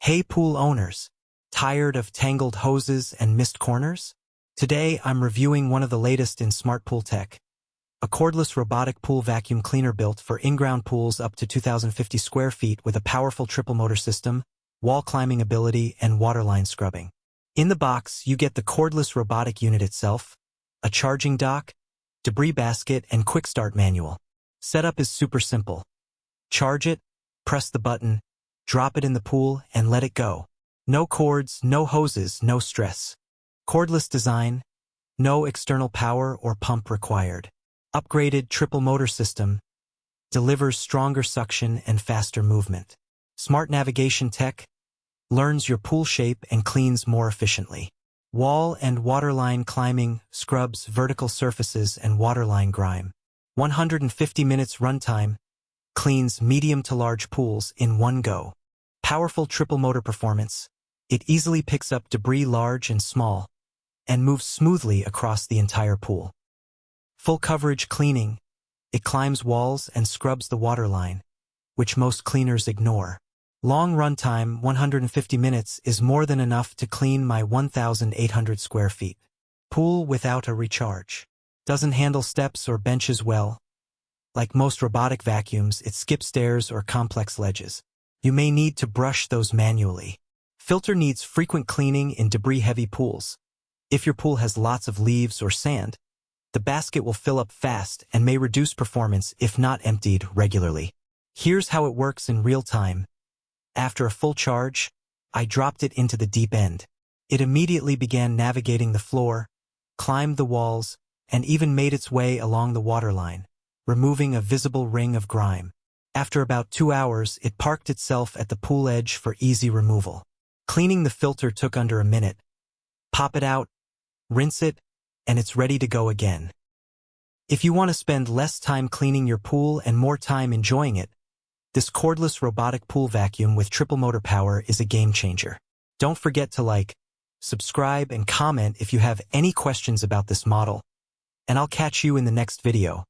Hey pool owners, tired of tangled hoses and missed corners? Today I'm reviewing one of the latest in smart pool tech, a cordless robotic pool vacuum cleaner built for in-ground pools up to 2,050 square feet with a powerful triple motor system, wall climbing ability, and waterline scrubbing. In the box, you get the cordless robotic unit itself, a charging dock, debris basket, and quick start manual. Setup is super simple. Charge it, press the button, drop it in the pool, and let it go. No cords, no hoses, no stress. Cordless design, no external power or pump required. Upgraded triple motor system, delivers stronger suction and faster movement. Smart navigation tech, learns your pool shape and cleans more efficiently. Wall and waterline climbing, scrubs vertical surfaces and waterline grime. 150 minutes runtime, cleans medium to large pools in one go. Powerful triple motor performance. It easily picks up debris large and small, and moves smoothly across the entire pool. Full coverage cleaning. It climbs walls and scrubs the waterline, which most cleaners ignore. Long runtime, 150 minutes, is more than enough to clean my 1,800 square feet. Pool without a recharge. Doesn't handle steps or benches well. Like most robotic vacuums, it skips stairs or complex ledges. You may need to brush those manually. Filter needs frequent cleaning in debris-heavy pools. If your pool has lots of leaves or sand, the basket will fill up fast and may reduce performance if not emptied regularly. Here's how it works in real time. After a full charge, I dropped it into the deep end. It immediately began navigating the floor, climbed the walls, and even made its way along the waterline, removing a visible ring of grime. After about 2 hours, it parked itself at the pool edge for easy removal. Cleaning the filter took under a minute. Pop it out, rinse it, and it's ready to go again. If you want to spend less time cleaning your pool and more time enjoying it, this cordless robotic pool vacuum with triple motor power is a game changer. Don't forget to like, subscribe, and comment if you have any questions about this model, and I'll catch you in the next video.